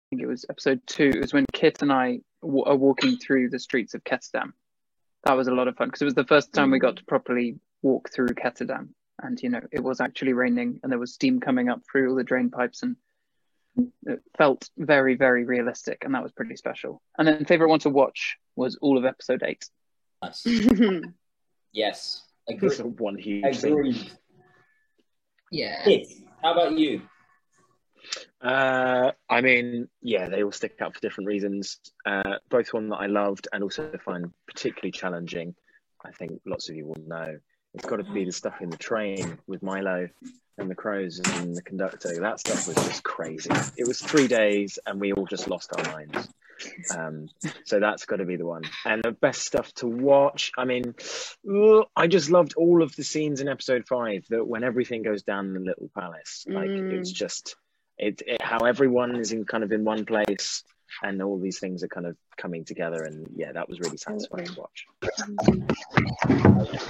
think it was episode 2. It was when Kit and I are walking through the streets of Ketterdam. That was a lot of fun because it was the first time we got to properly walk through Ketterdam, and it was actually raining and there was steam coming up through all the drain pipes, and it felt very, very realistic, and that was pretty special. And then favorite one to watch was all of episode 8. Nice. Yes, It's one huge thing. agreed. Yeah. Kit, how about you? I mean, yeah, they all stick out for different reasons. Both one that I loved and also find particularly challenging. I think lots of you will know. It's got to be the stuff in the train with Milo and the crows and the conductor. That stuff was just crazy. It was 3 days and we all just lost our minds. So that's got to be the one. And the best stuff to watch, I mean, I just loved all of the scenes in episode 5, that when everything goes down in the little palace, like it's just how everyone is in one place and all these things are kind of coming together, and yeah, that was really satisfying to watch.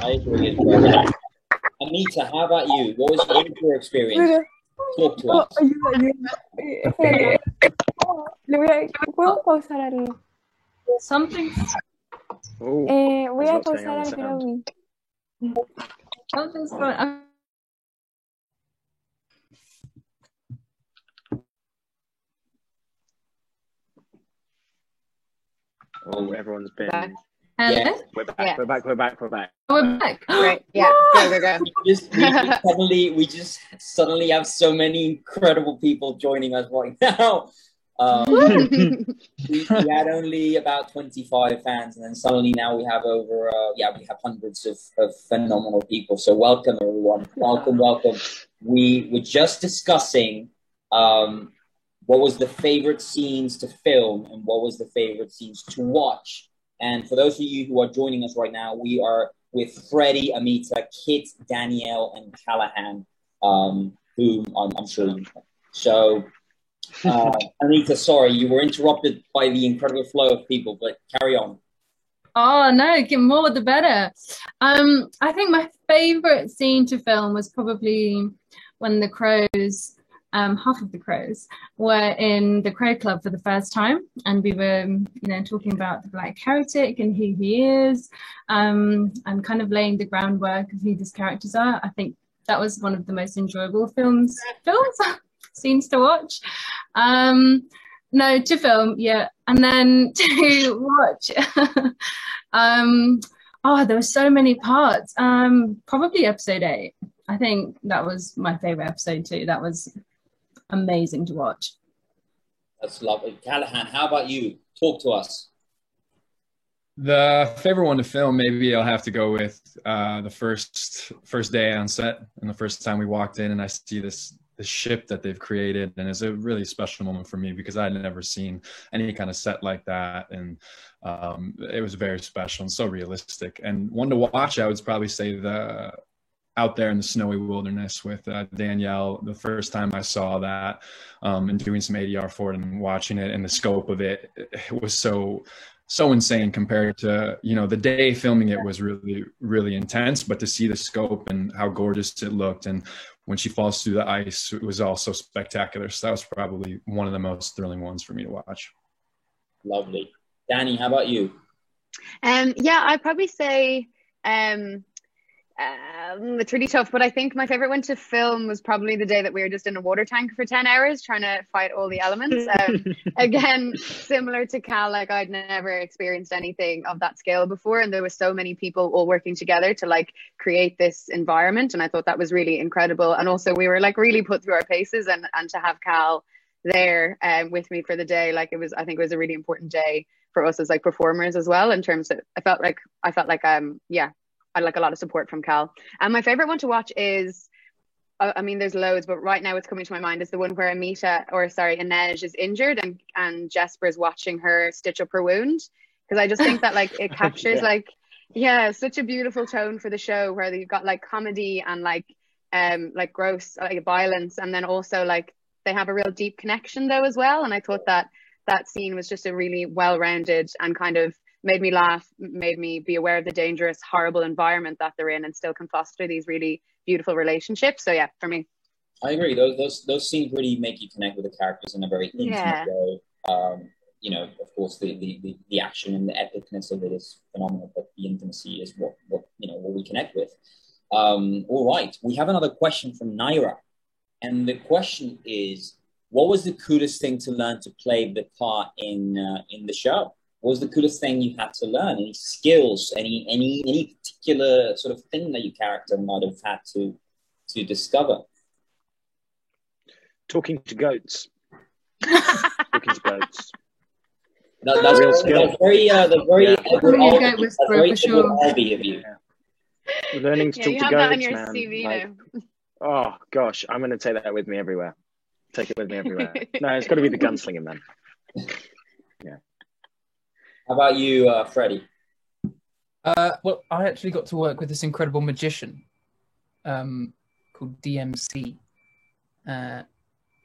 I agree as well. Anita, how about you? What was your experience? Talk to us. ¿Puedo pausar algo? Something. Voy a There's lots going pausar on algo in que no vi. Something's going on. Oh, everyone's been. Back. Hello? Yeah. We're back. Yeah. We're back. We're back. We're back. We're back. Right. Yeah. Go. We just suddenly have so many incredible people joining us right now. We had only about 25 fans, and then suddenly now we have over, we have hundreds of phenomenal people. So welcome, everyone. Welcome. We were just discussing what was the favorite scenes to film and what was the favorite scenes to watch. And for those of you who are joining us right now, we are with Freddie, Amita, Kit, Danielle, and Callahan, whom I'm sure you know. So, Anita, sorry, you were interrupted by the incredible flow of people, but carry on. Oh no, get more the better. I think my favorite scene to film was probably when the crows, half of the crows, were in the Crow Club for the first time, and we were, talking about the Black Heretic and who he is, and kind of laying the groundwork of who these characters are. I think that was one of the most enjoyable scenes to watch. No, to film, yeah, and then to watch. There were so many parts. Probably episode 8. I think that was my favorite episode too. That was amazing to watch. That's lovely. Callahan, how about you? Talk to us. The favorite one to film, maybe I'll have to go with the first day on set, and the first time we walked in and I see this ship that they've created, and it's a really special moment for me because I'd never seen any kind of set like that, and it was very special and so realistic. And one to watch, I would probably say the Out There in the Snowy Wilderness with Danielle. The first time I saw that and doing some ADR for it and watching it, and the scope of it, it was so insane compared to, the day filming it was really, really intense, but to see the scope and how gorgeous it looked, and when she falls through the ice, it was also spectacular. So that was probably one of the most thrilling ones for me to watch. Lovely. Danny, how about you? I'd probably say it's really tough, but I think my favorite one to film was probably the day that we were just in a water tank for 10 hours trying to fight all the elements. Again, similar to Cal, like I'd never experienced anything of that scale before, and there were so many people all working together to create this environment, and I thought that was really incredible. And also we were really put through our paces, and to have Cal there with me for the day, I think it was a really important day for us as performers as well, in terms of I felt like I'd like a lot of support from Cal. And my favorite one to watch is, there's loads, but right now it's coming to my mind, is the one where Inej is injured and Jesper's watching her stitch up her wound. Because I just think that it captures such a beautiful tone for the show, where you've got comedy and gross violence, and then also they have a real deep connection though as well. And I thought that scene was just a really well-rounded and kind of made me laugh, made me be aware of the dangerous, horrible environment that they're in, and still can foster these really beautiful relationships. So yeah, for me. I agree. Those scenes really make you connect with the characters in a very intimate way. You know, of course, the action and the epicness of it is phenomenal, but the intimacy is what we connect with. All right, we have another question from Naira, and the question is, what was the coolest thing to learn to play the part in the show? What was the coolest thing you had to learn? Any skills? Any particular sort of thing that your character might have had to discover? Talking to goats. Talking to goats. That's real skill. That's very for sure. of you. Yeah. Learning to talk you to have goats, that on your man. CV now. Oh gosh, I'm going to take that with me everywhere. Take it with me everywhere. No, it's got to be the gunslinger, man. Yeah. How about you, Freddie? Well, I actually got to work with this incredible magician called DMC.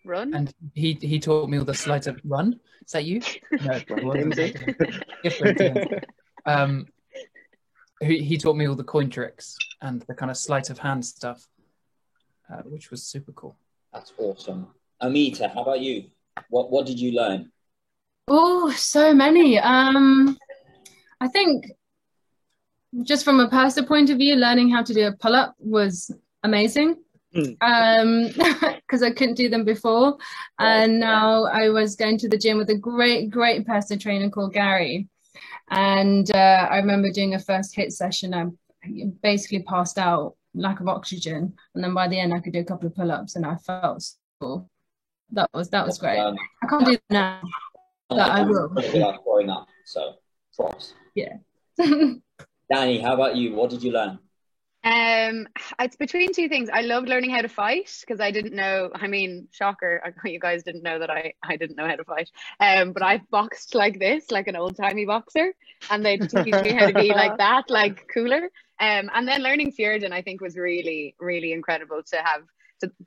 Run? And he taught me all the sleight of run. Is that you? No, it wasn't. Different DMC. He taught me all the coin tricks and the kind of sleight of hand stuff, which was super cool. That's awesome. Amita, how about you? What did you learn? Oh, so many. I think just from a personal point of view, learning how to do a pull-up was amazing. Because I couldn't do them before, and now I was going to the gym with a great personal trainer called Gary, and I remember doing a first hit session. I basically passed out, lack of oxygen, and then by the end I could do a couple of pull-ups, and I felt so cool. That was great. I can't do it now, but I will. Growing up, so props. Yeah. Danny, how about you? What did you learn? It's between two things. I loved learning how to fight because I didn't know. I mean, shocker, you guys didn't know that I didn't know how to fight. But I boxed like this, like an old timey boxer, and they teach me how to be like that, like cooler. And then learning Fjordan, I think, was really, really incredible to have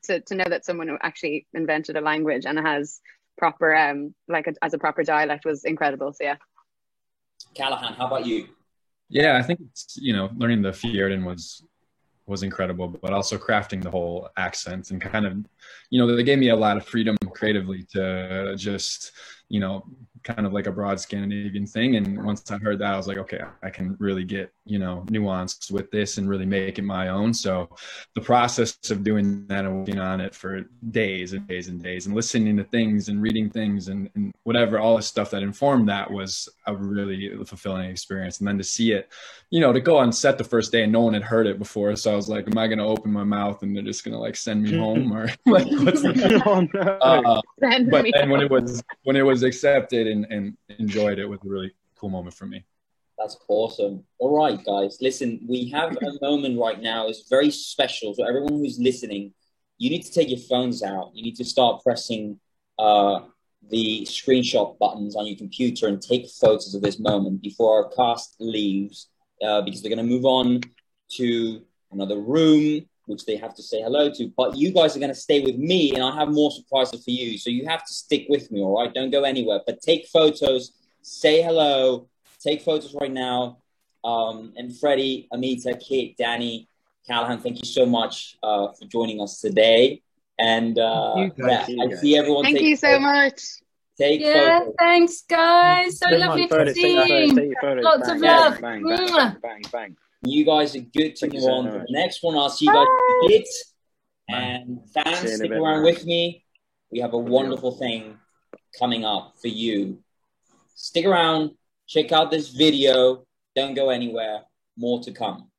to know that someone who actually invented a language and has proper as a proper dialect was incredible. So yeah. Callahan, how about you? Yeah, I think it's, learning the Fjordan was incredible, but also crafting the whole accent and kind of, they gave me a lot of freedom creatively to just, kind of like a broad Scandinavian thing. And once I heard that, I was like, okay, I can really get, nuanced with this and really make it my own. So the process of doing that and working on it for days and days and days and listening to things and reading things and whatever, all the stuff that informed that was a really fulfilling experience. And then to see it, to go on set the first day and no one had heard it before. So I was like, am I going to open my mouth and they're just going to like send me home or like, what's but then when it was accepted and enjoyed, it was a really cool moment for me. That's awesome. All right, guys, listen, we have a moment right now. It's very special. So everyone who's listening, you need to take your phones out. You need to start pressing the screenshot buttons on your computer and take photos of this moment before our cast leaves, because they're going to move on to another room, which they have to say hello to. But you guys are going to stay with me, and I have more surprises for you. So you have to stick with me, all right? Don't go anywhere. But take photos, say hello, take photos right now. And Freddie, Amita, Kit, Danny, Callahan, thank you so much for joining us today. And I see everyone. Thank you so much. Take photos. Thanks, guys. So lovely to see you. Lots of love. Bang, bang, bang, bang. You guys are good to move on to the next one. I'll see you guys in a bit. And fans, stick around with me. We have a wonderful thing coming up for you. Stick around. Check out this video. Don't go anywhere. More to come.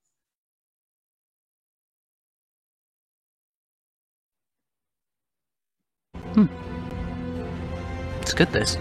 It's good, this.